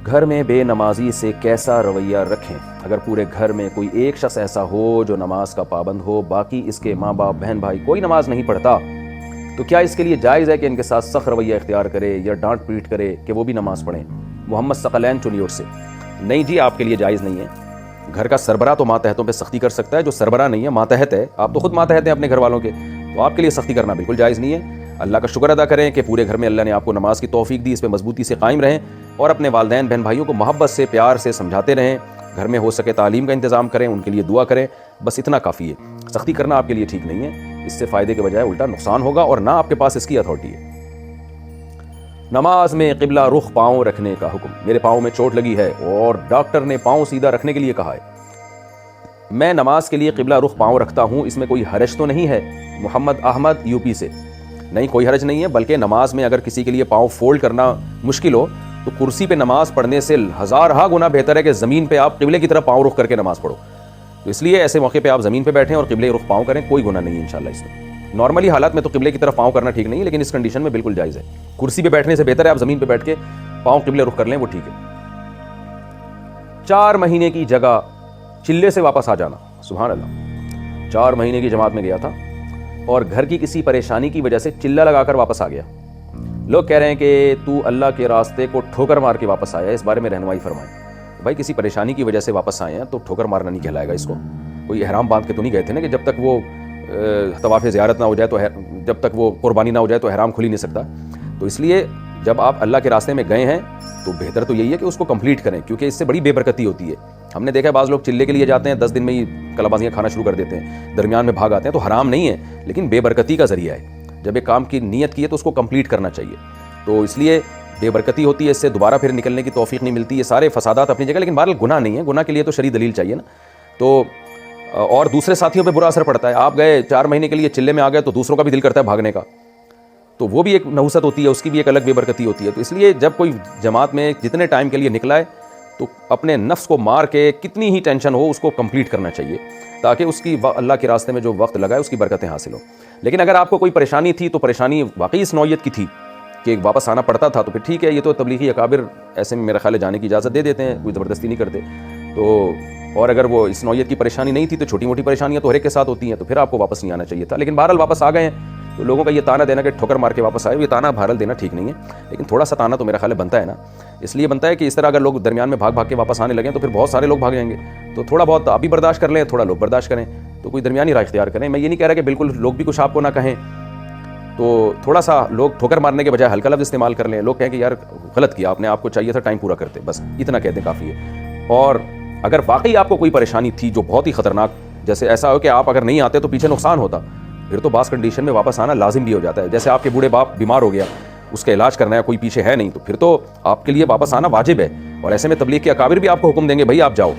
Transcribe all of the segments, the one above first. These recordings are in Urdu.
گھر میں بے نمازی سے کیسا رویہ رکھیں؟ اگر پورے گھر میں کوئی ایک شخص ایسا ہو جو نماز کا پابند ہو، باقی اس کے ماں باپ بہن بھائی کوئی نماز نہیں پڑھتا، تو کیا اس کے لیے جائز ہے کہ ان کے ساتھ سخت رویہ اختیار کرے یا ڈانٹ پیٹ کرے کہ وہ بھی نماز پڑھیں؟ محمد ثقلین چنیوٹ سے۔ نہیں جی، آپ کے لیے جائز نہیں ہے۔ گھر کا سربراہ تو ماتحتوں پہ سختی کر سکتا ہے، جو سربراہ نہیں ہے ماتحت ہے، آپ تو خود ماتحت ہیں اپنے گھر والوں کے، تو آپ کے لیے سختی کرنا بالکل جائز نہیں ہے۔ اللہ کا شکر ادا کریں کہ پورے گھر میں اللہ نے آپ کو نماز کی توفیق دی، اس پہ مضبوطی سے قائم رہیں اور اپنے والدین بہن بھائیوں کو محبت سے پیار سے سمجھاتے رہیں۔ گھر میں ہو سکے تعلیم کا انتظام کریں، ان کے لیے دعا کریں، بس اتنا کافی ہے۔ سختی کرنا آپ کے لیے ٹھیک نہیں ہے، اس سے فائدے کے بجائے الٹا نقصان ہوگا اور نہ آپ کے پاس اس کی اتھارٹی ہے۔ نماز میں قبلہ رخ پاؤں رکھنے کا حکم۔ میرے پاؤں میں چوٹ لگی ہے اور ڈاکٹر نے پاؤں سیدھا رکھنے کے لیے کہا ہے، میں نماز کے لیے قبلہ رخ پاؤں رکھتا ہوں، اس میں کوئی حرج تو نہیں ہے؟ محمد احمد یو پی سے۔ نہیں، کوئی حرج نہیں ہے، بلکہ نماز میں اگر کسی کے لیے پاؤں فولڈ کرنا مشکل ہو تو کرسی پہ نماز پڑھنے سے ہزارہا گنا بہتر ہے کہ زمین پہ آپ قبلے کی طرف پاؤں رخ کر کے نماز پڑھو۔ تو اس لیے ایسے موقع پہ آپ زمین پہ بیٹھیں اور قبلے رخ پاؤں کریں، کوئی گناہ نہیں ہے انشاءاللہ اس میں۔ نارملی حالات میں تو قبلے کی طرف پاؤں کرنا ٹھیک نہیں ہے، لیکن اس کنڈیشن میں بالکل جائز ہے۔ کرسی پہ بیٹھنے سے بہتر ہے آپ زمین پہ بیٹھ کے پاؤں قبلے رخ کر لیں، وہ ٹھیک ہے۔ 4 مہینے کی جگہ چلے سے واپس آ جانا، سبحان اللہ۔ 4 مہینے کی جماعت میں گیا تھا اور گھر کی کسی پریشانی کی وجہ سے چلہ لگا کر واپس آ گیا۔ لوگ کہہ رہے ہیں کہ تو اللہ کے راستے کو ٹھوکر مار کے واپس آیا ہے، اس بارے میں رہنمائی فرمائیں۔ بھائی کسی پریشانی کی وجہ سے واپس آئے ہیں تو ٹھوکر مارنا نہیں کہلائے گا اس کو۔ کوئی احرام باندھ کے تو نہیں گئے تھے نا کہ جب تک وہ طواف زیارت نہ ہو جائے، تو جب تک وہ قربانی نہ ہو جائے تو احرام کھل ہی نہیں سکتا۔ تو اس لیے جب آپ اللہ کے راستے میں گئے ہیں تو بہتر تو یہی ہے کہ اس کو کمپلیٹ کریں، کیونکہ اس سے بڑی بے برکتی ہوتی ہے۔ ہم نے دیکھا ہے بعض لوگ چلے کے لیے جاتے ہیں، 10 دن میں ہی کلابازیاں کھانا شروع کر دیتے ہیں، درمیان میں بھاگ آتے ہیں، تو حرام نہیں ہے لیکن بے برکتی کا ذریعہ ہے۔ جب ایک کام کی نیت کی ہے تو اس کو کمپلیٹ کرنا چاہیے، تو اس لیے بے برکتی ہوتی ہے، اس سے دوبارہ پھر نکلنے کی توفیق نہیں ملتی۔ یہ سارے فسادات اپنی جگہ، لیکن بہرحال گناہ نہیں ہے، گناہ کے لیے تو شرعی دلیل چاہیے نا۔ تو اور دوسرے ساتھیوں پہ برا اثر پڑتا ہے۔ آپ گئے 4 مہینے کے لیے چلے میں آ گئے تو دوسروں کا بھی دل کرتا ہے بھاگنے کا، تو وہ بھی ایک نحوست ہوتی ہے، اس کی بھی ایک الگ بے برکتی ہوتی ہے۔ تو اس لیے جب کوئی جماعت میں جتنے ٹائم کے لیے نکلا ہے تو اپنے نفس کو مار کے کتنی ہی ٹینشن ہو اس کو کمپلیٹ کرنا چاہیے، تاکہ اس کی اللہ کے راستے میں جو وقت لگا ہے اس کی برکتیں حاصل ہوں۔ لیکن اگر آپ کو کوئی پریشانی تھی تو پریشانی واقعی اس نوعیت کی تھی کہ واپس آنا پڑتا تھا، تو پھر ٹھیک ہے، یہ تو تبلیغی اکابر ایسے میں میرا خیال ہے جانے کی اجازت دے دیتے ہیں، کوئی زبردستی نہیں کرتے۔ تو اور اگر وہ اس نوعیت کی پریشانی نہیں تھی تو چھوٹی موٹی پریشانیاں تو ہر ایک کے ساتھ ہوتی ہیں، تو پھر آپ کو واپس نہیں آنا چاہیے تھا۔ لیکن بہرحال واپس آ گئے ہیں تو لوگوں کا یہ تانا دینا کہ ٹھوکر مار کے واپس آئے، یہ تانا بہرحال دینا ٹھیک نہیں ہے، لیکن تھوڑا سا تانا تو میرا خیال ہے بنتا ہے نا۔ اس لیے بنتا ہے کہ اس طرح اگر لوگ درمیان میں بھاگ کے واپس آنے لگیں تو پھر بہت سارے لوگ بھاگ جائیں گے، تو تھوڑا بہت آپ بھی برداشت کر لیں، تھوڑا لوگ برداشت کریں، تو کوئی درمیانی رائے اختیار کریں۔ میں یہ نہیں کہہ رہا کہ بالکل لوگ بھی کچھ آپ کو نہ کہیں، تو تھوڑا سا لوگ ٹھوکر مارنے کے بجائے ہلکا لفظ استعمال کر لیں، لوگ کہیں کہ یار غلط کیا آپ نے، آپ کو چاہیے تھا ٹائم پورا کرتے، بس اتنا کہہ دیں کافی ہے۔ اور اگر واقعی آپ کو کوئی پریشانی تھی جو بہت ہی خطرناک، جیسے ایسا ہو کہ آپ اگر نہیں آتے تو پیچھے نقصان ہوتا، پھر تو بعض کنڈیشن میں واپس آنا لازم بھی ہو جاتا ہے۔ جیسے آپ کے بوڑھے باپ بیمار ہو گیا، اس کا علاج کرنا ہے، کوئی پیچھے ہے نہیں، تو پھر تو آپ کے لیے واپس آنا واجب ہے، اور ایسے میں تبلیغ کے اکابر بھی آپ کو حکم دیں گے بھائی آپ جاؤ،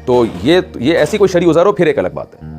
تو یہ ایسی کوئی شرعی عذر ہو پھر ایک الگ بات ہے۔